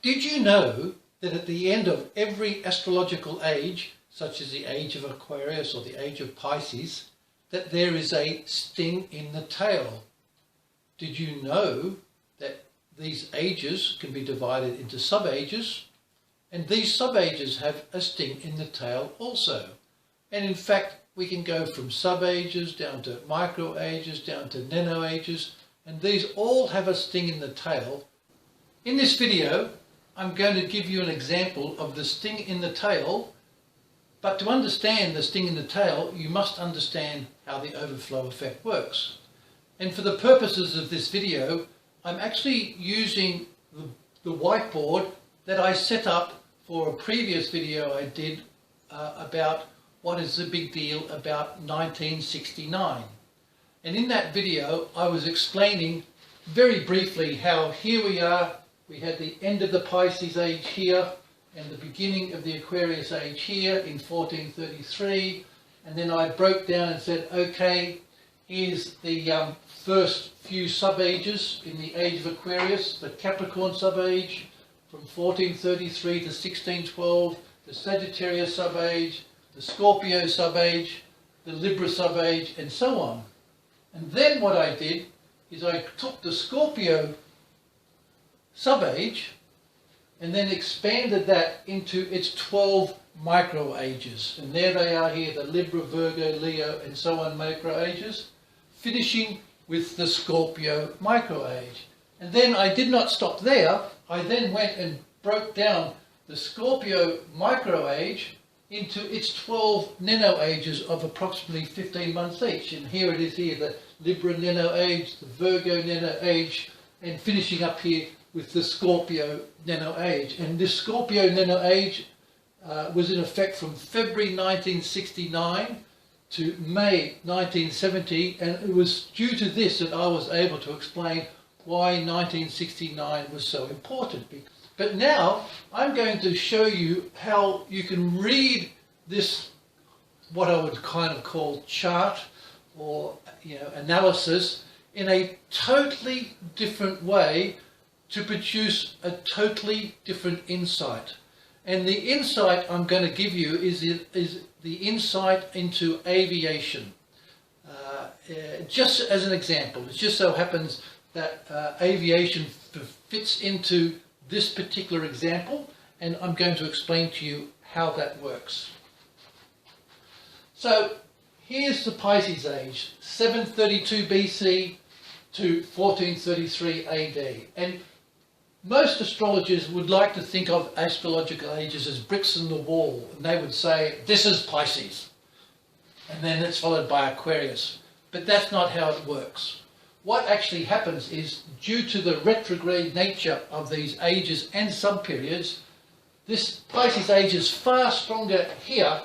Did you know that at the end of every astrological age, such as the age of Aquarius or the age of Pisces, that there is a sting in the tail? Did you know that these ages can be divided into sub-ages, and these sub-ages have a sting in the tail also? And in fact, we can go from sub-ages down to micro-ages, down to nano-ages, and these all have a sting in the tail. In this video, I'm going to give you an example of the sting in the tail, but to understand the sting in the tail, you must understand how the overflow effect works. And for the purposes of this video, I'm actually using the whiteboard that I set up for a previous video I did about what is the big deal about 1969. And in that video, I was explaining very briefly how here we are. We had the end of the Pisces age here and the beginning of the Aquarius age here in 1433. And then I broke down and said, okay, here's the first few sub-ages in the age of Aquarius, the Capricorn sub-age from 1433 to 1612, the Sagittarius sub-age, the Scorpio sub-age, the Libra sub-age, and so on. And then what I did is I took the Scorpio sub-age and then expanded that into its 12 micro-ages. And there they are here, the Libra, Virgo, Leo, and so on micro-ages, finishing with the Scorpio micro-age. And then I did not stop there. I then went and broke down the Scorpio micro-age into its 12 nano-ages of approximately 15 months each. And here it is here, the Libra nano-age, the Virgo nano-age, and finishing up here with the Scorpio nano-age. And this Scorpio nano-age was in effect from February 1969 to May 1970, and it was due to this that I was able to explain why 1969 was so important. But now I'm going to show you how you can read this, what I would kind of call chart or analysis, in a totally different way to produce a totally different insight. And the insight I'm going to give you is the insight into aviation. Just as an example, it just so happens that aviation fits into this particular example, and I'm going to explain to you how that works. So here's the Pisces age, 732 BC to 1433 AD. And most astrologers would like to think of astrological ages as bricks in the wall, and they would say, this is Pisces, and then it's followed by Aquarius. But that's not how it works. What actually happens is, due to the retrograde nature of these ages and subperiods, this Pisces age is far stronger here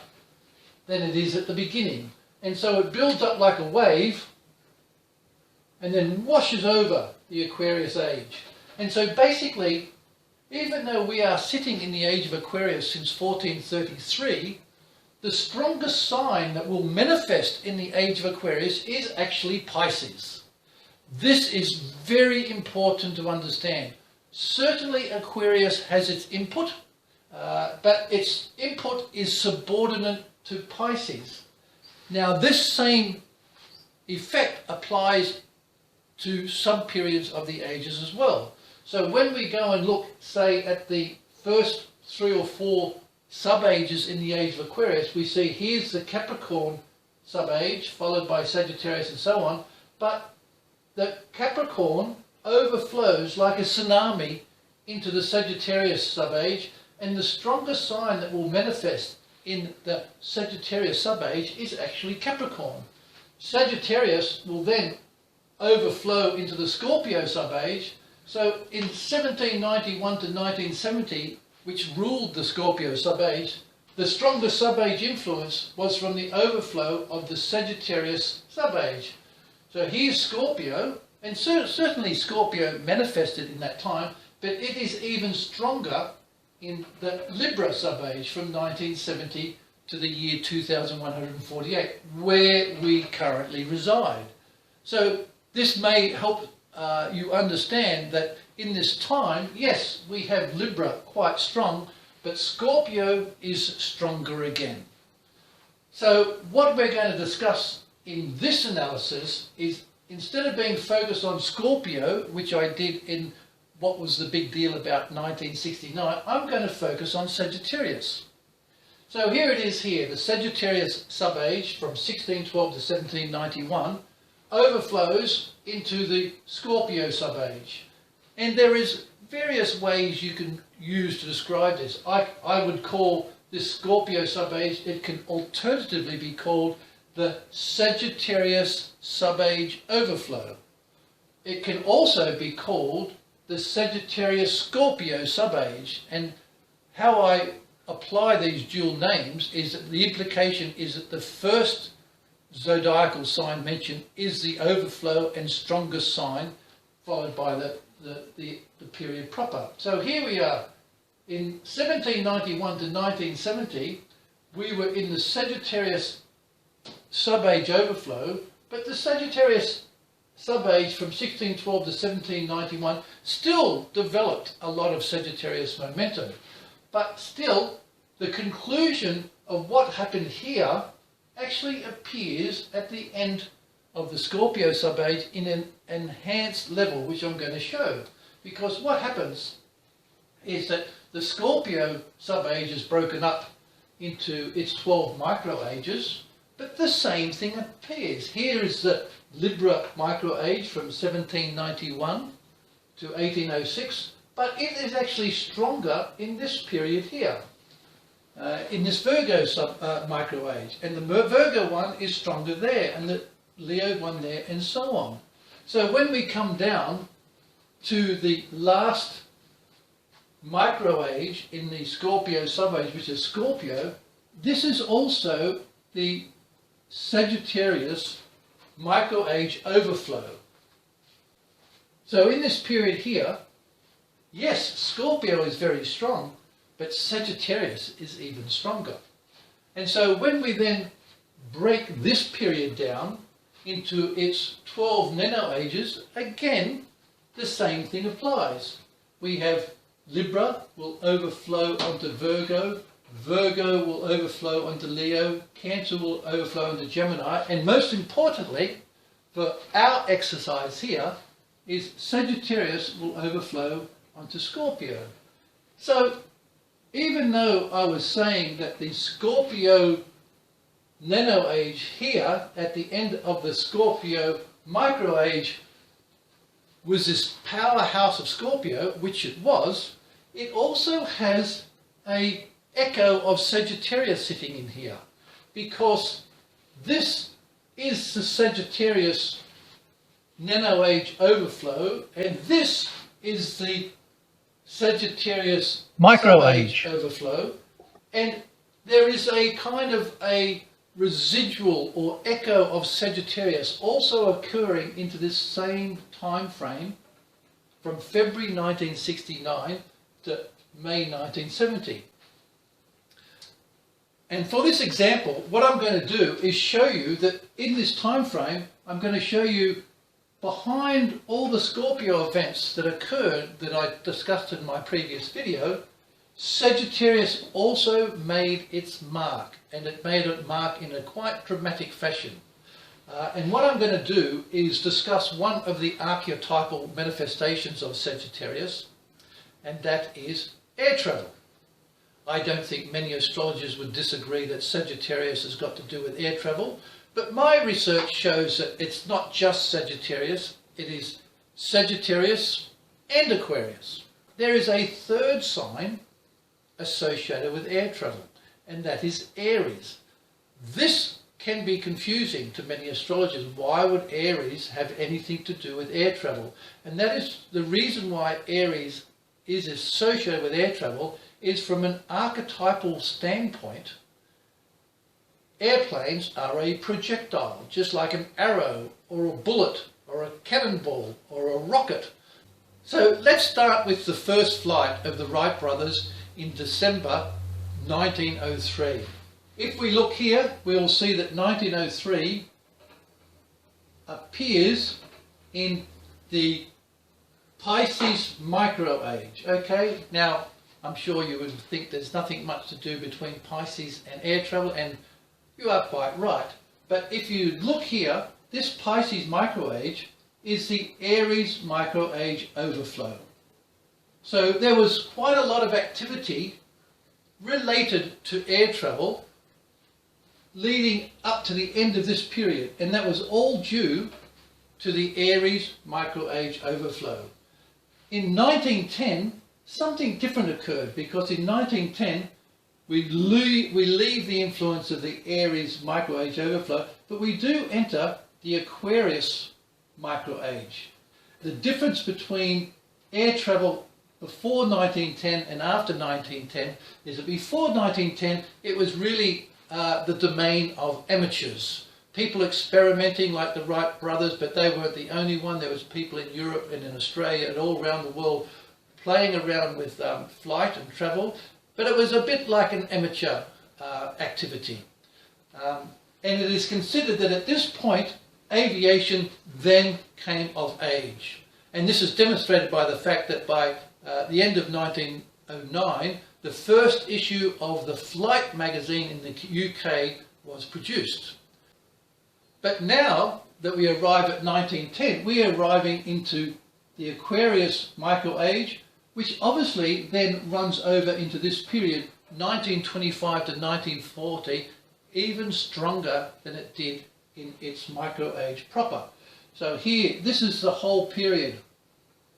than it is at the beginning. And so it builds up like a wave and then washes over the Aquarius age. And so basically, even though we are sitting in the age of Aquarius since 1433, the strongest sign that will manifest in the age of Aquarius is actually Pisces. This is very important to understand. Certainly Aquarius has its input, but its input is subordinate to Pisces. Now this same effect applies to some periods of the ages as well. So when we go and look, say, at the first 3 or 4 sub-ages in the age of Aquarius, we see here's the Capricorn sub-age, followed by Sagittarius and so on, but the Capricorn overflows like a tsunami into the Sagittarius sub-age, and the strongest sign that will manifest in the Sagittarius sub-age is actually Capricorn. Sagittarius will then overflow into the Scorpio sub-age. So in 1791 to 1970, which ruled the Scorpio sub-age, the strongest sub-age influence was from the overflow of the Sagittarius sub-age. So here's Scorpio, and certainly Scorpio manifested in that time, but it is even stronger in the Libra sub-age from 1970 to the year 2148, where we currently reside. So this may help you understand that in this time, yes, we have Libra quite strong, but Scorpio is stronger again. So what we're going to discuss in this analysis is, instead of being focused on Scorpio, which I did in what was the big deal about 1969, I'm going to focus on Sagittarius. So here it is here, the Sagittarius sub-age from 1612 to 1791 overflows into the Scorpio sub-age. And there is various ways you can use to describe this. I would call this Scorpio sub-age, it can alternatively be called the Sagittarius sub-age overflow. It can also be called the Sagittarius Scorpio sub-age, and how I apply these dual names is that the implication is that the first zodiacal sign mentioned is the overflow and strongest sign, followed by the period proper. So here we are. In 1791 to 1970, we were in the Sagittarius sub-age overflow, but the Sagittarius sub-age from 1612 to 1791 still developed a lot of Sagittarius momentum. But still, the conclusion of what happened here actually appears at the end of the Scorpio sub-age in an enhanced level, which I'm going to show. Because what happens is that the Scorpio sub-age is broken up into its 12 micro-ages, but the same thing appears. Here is the Libra micro-age from 1791 to 1806, but it is actually stronger in this period here, in this Virgo micro-age. And the Virgo one is stronger there, and the Leo one there, and so on. So when we come down to the last micro-age in the Scorpio sub-age, which is Scorpio, this is also the Sagittarius micro-age overflow. So in this period here, yes, Scorpio is very strong, but Sagittarius is even stronger. And so when we then break this period down into its 12 nano-ages, again, the same thing applies. We have Libra will overflow onto Virgo, Virgo will overflow onto Leo, Cancer will overflow into Gemini, and most importantly, for our exercise here, is Sagittarius will overflow onto Scorpio. So, even though I was saying that the Scorpio nano-age here, at the end of the Scorpio micro-age, was this powerhouse of Scorpio, which it was, it also has an echo of Sagittarius sitting in here, because this is the Sagittarius nano-age overflow, and this is the Sagittarius micro-age overflow, and there is a kind of a residual or echo of Sagittarius also occurring into this same time frame from February 1969 to May 1970. And for this example, what I'm going to do is show you that in this time frame, I'm going to show you behind all the Scorpio events that occurred that I discussed in my previous video, Sagittarius also made its mark, and it made its mark in a quite dramatic fashion. And what I'm going to do is discuss one of the archetypal manifestations of Sagittarius, and that is air travel. I don't think many astrologers would disagree that Sagittarius has got to do with air travel, but my research shows that it's not just Sagittarius, it is Sagittarius and Aquarius. There is a third sign associated with air travel, and that is Aries. This can be confusing to many astrologers. Why would Aries have anything to do with air travel? And that is the reason why Aries is associated with air travel is from an archetypal standpoint. Airplanes are a projectile, just like an arrow or a bullet or a cannonball or a rocket. So let's start with the first flight of the Wright brothers in December 1903. If we look here, we'll see that 1903 appears in the Pisces micro age. Okay, now I'm sure you would think there's nothing much to do between Pisces and air travel, and you are quite right. But if you look here, this Pisces micro age is the Aries micro age overflow. So there was quite a lot of activity related to air travel leading up to the end of this period, and that was all due to the Aries micro age overflow. In 1910, something different occurred, because in 1910 we leave the influence of the Aries micro age overflow, but we do enter the Aquarius micro age. The difference between air travel before 1910 and after 1910 is that before 1910 it was really the domain of amateurs. People experimenting like the Wright brothers, but they weren't the only one. There was people in Europe and in Australia and all around the world playing around with flight and travel, but it was a bit like an amateur activity. And it is considered that at this point aviation then came of age. And this is demonstrated by the fact that by the end of 1909, the first issue of the Flight magazine in the UK was produced. But now that we arrive at 1910, we are arriving into the Aquarius micro age, which obviously then runs over into this period, 1925 to 1940, even stronger than it did in its micro age proper. So here, this is the whole period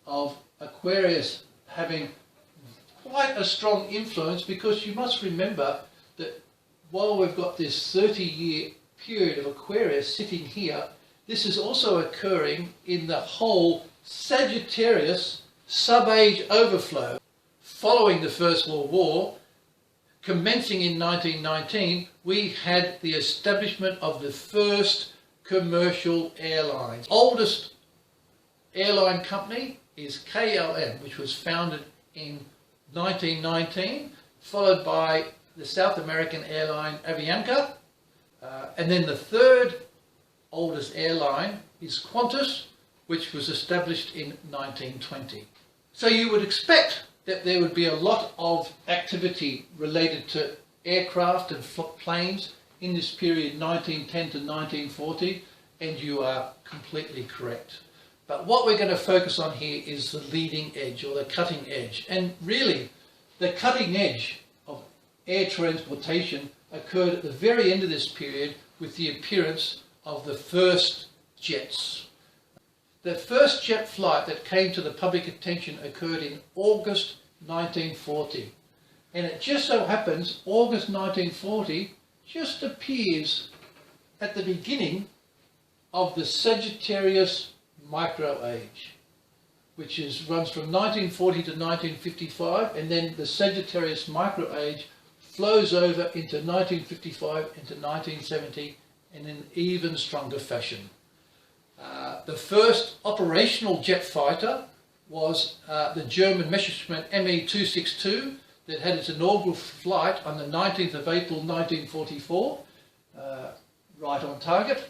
of Aquarius having quite a strong influence, because you must remember that while we've got this 30-year period of Aquarius sitting here, this is also occurring in the whole Sagittarius sub-age overflow. Following the First World War, commencing in 1919, we had the establishment of the first commercial airlines. Oldest airline company is KLM, which was founded in 1919, followed by the South American airline Avianca, and then the third oldest airline is Qantas, which was established in 1920. So you would expect that there would be a lot of activity related to aircraft and planes in this period 1910 to 1940, and you are completely correct. But what we're going to focus on here is the leading edge, or the cutting edge. And really, the cutting edge of air transportation occurred at the very end of this period with the appearance of the first jets. The first jet flight that came to the public attention occurred in August 1940. And it just so happens August 1940 just appears at the beginning of the Sagittarius micro age, which runs from 1940 to 1955, and then the Sagittarius micro age flows over into 1955 into 1970 in an even stronger fashion. The first operational jet fighter was the German Messerschmitt Me-262 that had its inaugural flight on the 19th of April 1944, right on target.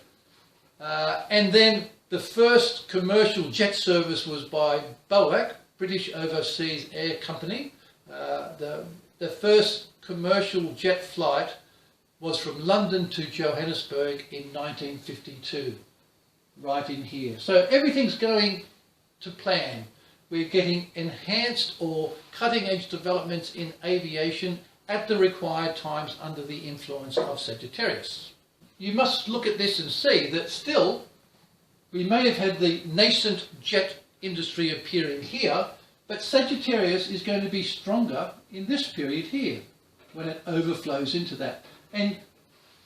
And then the first commercial jet service was by BOAC, British Overseas Air Company. The first commercial jet flight was from London to Johannesburg in 1952, right in here. So everything's going to plan. We're getting enhanced or cutting edge developments in aviation at the required times under the influence of Sagittarius. You must look at this and see that still we may have had the nascent jet industry appearing here, but Sagittarius is going to be stronger in this period here when it overflows into that. And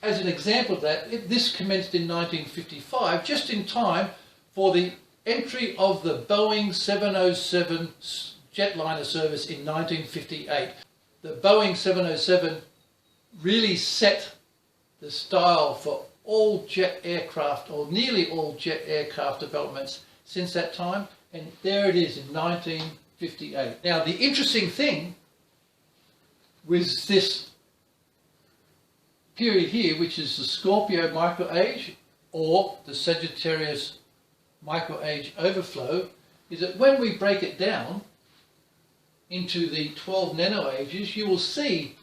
as an example of that, this commenced in 1955, just in time for the entry of the Boeing 707 jetliner service in 1958. The Boeing 707 really set the style for all jet aircraft, or nearly all jet aircraft developments since that time, and there it is in 1958. Now the interesting thing with this period here, which is the Scorpio micro age or the Sagittarius micro-age overflow is that when we break it down into the 12 nano-ages, you will see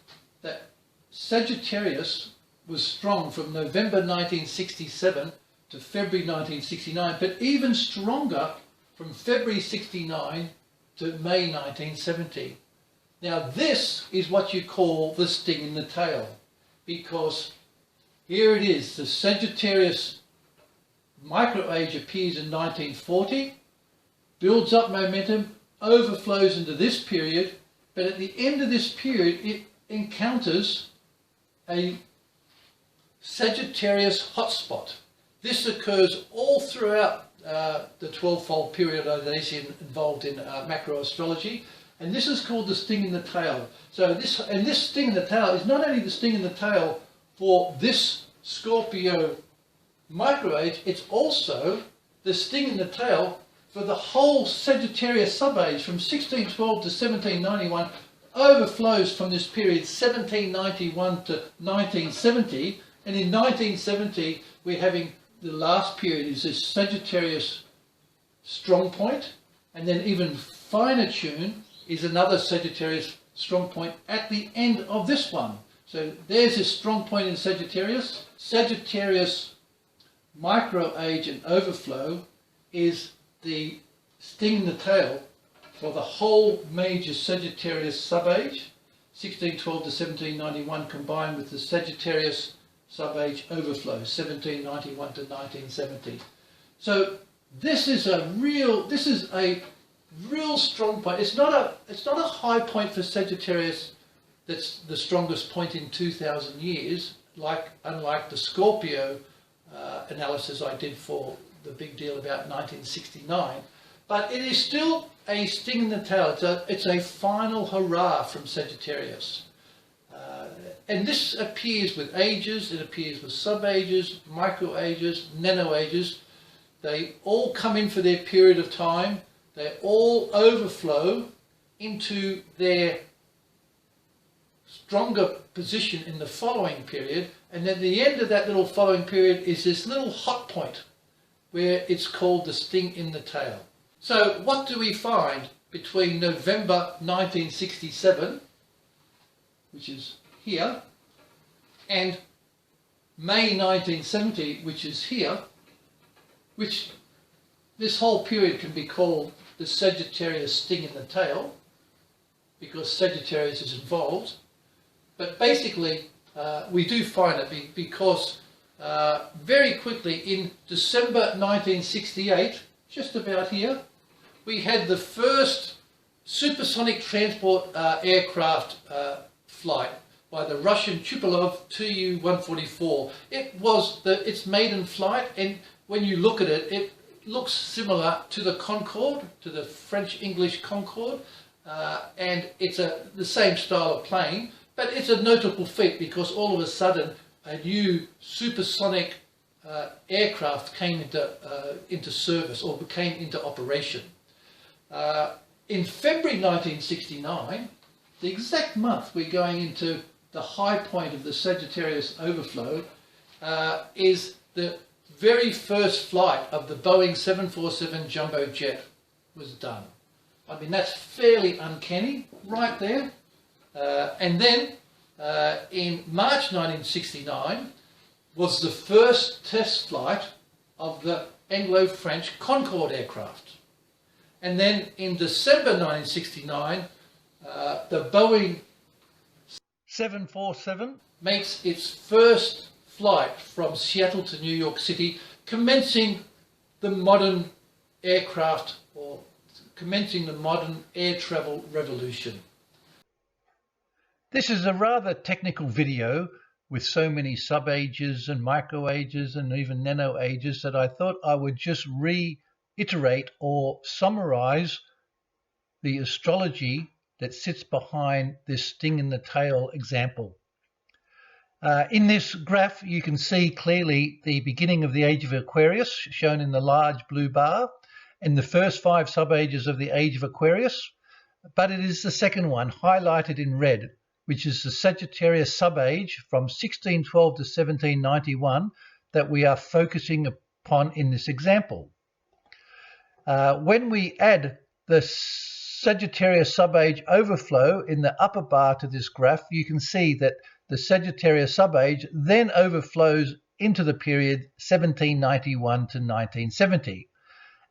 that Sagittarius was strong from November 1967 to February 1969, but even stronger from February 69 to May 1970. Now this is what you call the sting in the tail, because here it is, the Sagittarius micro-age appears in 1940, builds up momentum, overflows into this period, but at the end of this period it encounters a Sagittarius hotspot. This occurs all throughout the 12-fold periodization involved in macro-astrology, and this is called the sting in the tail. So this sting in the tail is not only the sting in the tail for this Scorpio micro-age, it's also the sting in the tail for the whole Sagittarius sub-age from 1612 to 1791, overflows from this period 1791 to 1970, and in 1970 we're having the last period is this Sagittarius strong point, and then even finer tune is another Sagittarius strong point at the end of this one. So there's this strong point in Sagittarius. Sagittarius micro-age and overflow is the sting in the tail for the whole major Sagittarius sub-age, 1612 to 1791, combined with the Sagittarius sub-age overflow, 1791 to 1970. So this is a real strong point. It's not a high point for Sagittarius that's the strongest point in 2,000 years, unlike the Scorpio analysis I did for the big deal about 1969. But it is still a sting in the tail. It's a final hurrah from Sagittarius. And this appears with ages, it appears with sub-ages, micro-ages, nano-ages. They all come in for their period of time. They all overflow into their stronger position in the following period. And at the end of that little following period is this little hot point where it's called the sting in the tail. So what do we find between November 1967, which is here, and May 1970, which is here, which this whole period can be called the Sagittarius sting in the tail, because Sagittarius is involved. But basically, we do find it because very quickly in December 1968, just about here, we had the first supersonic transport aircraft flight by the Russian Tupolev Tu-144. It was its maiden flight, and when you look at it, it looks similar to the Concorde, to the French-English Concorde, and it's the same style of plane, but it's a notable feat because all of a sudden a new supersonic aircraft came into service or came into operation. In February 1969, the exact month we're going into the high point of the Sagittarius overflow, is the very first flight of the Boeing 747 jumbo jet was done. I mean, that's fairly uncanny right there. And then in March 1969 was the first test flight of the Anglo-French Concorde aircraft. And then in December 1969, the Boeing 747 makes its first flight from Seattle to New York City, commencing the modern aircraft, or commencing the modern air travel revolution. This is a rather technical video with so many sub-ages and micro-ages and even nano-ages that I thought I would just reiterate or summarize the astrology that sits behind this sting in the tail example. In this graph, you can see clearly the beginning of the age of Aquarius, shown in the large blue bar, and the first 5 sub-ages of the age of Aquarius, but it is the second one, highlighted in red, which is the Sagittarius sub-age from 1612 to 1791 that we are focusing upon in this example. When we add the Sagittarius subage overflow in the upper bar to this graph, you can see that the Sagittarius subage then overflows into the period 1791 to 1970.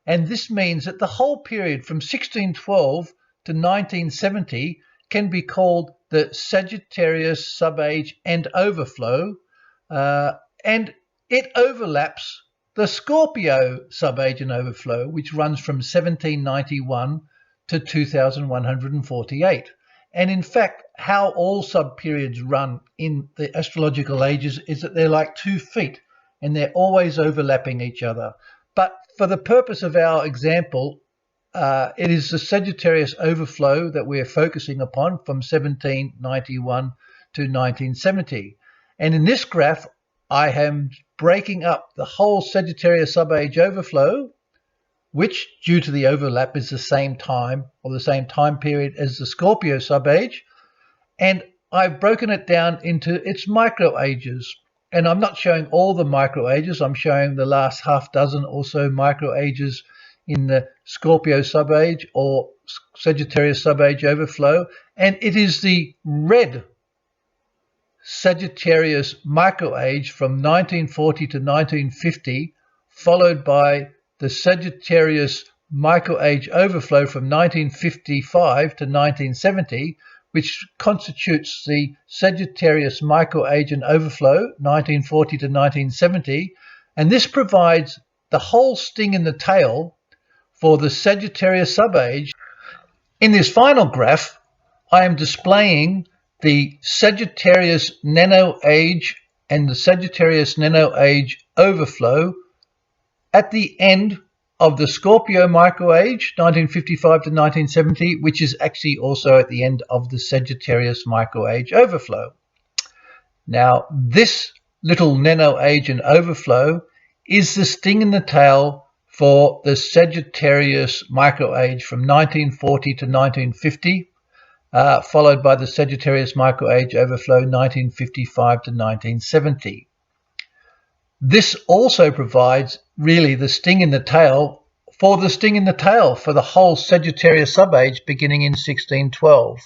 And this means that the whole period from 1612 to 1970 can be called the Sagittarius subage and overflow, and it overlaps the Scorpio subage and overflow, which runs from 1791 to 2148. And in fact, how all subperiods run in the astrological ages is that they're like 2 feet and they're always overlapping each other. But for the purpose of our example, it is the Sagittarius overflow that we're focusing upon from 1791 to 1970. And in this graph, I am breaking up the whole Sagittarius subage overflow, which due to the overlap is the same time or the same time period as the Scorpio subage, and I've broken it down into its micro ages. And I'm not showing all the micro ages, I'm showing the last half dozen or so micro ages in the Scorpio subage or Sagittarius subage overflow, and it is the red Sagittarius microage from 1940 to 1950, followed by the Sagittarius microage overflow from 1955 to 1970, which constitutes the Sagittarius microage and overflow 1940 to 1970, and this provides the whole sting in the tail for the Sagittarius subage. In this final graph, I am displaying the Sagittarius nano age and the Sagittarius nano age overflow at the end of the Scorpio microage 1955 to 1970, which is actually also at the end of the Sagittarius microage overflow. Now, this little nano age and overflow is the sting in the tail for the Sagittarius microage from 1940 to 1950. Followed by the Sagittarius microage overflow 1955 to 1970. This also provides really the sting in the tail for the whole Sagittarius subage beginning in 1612.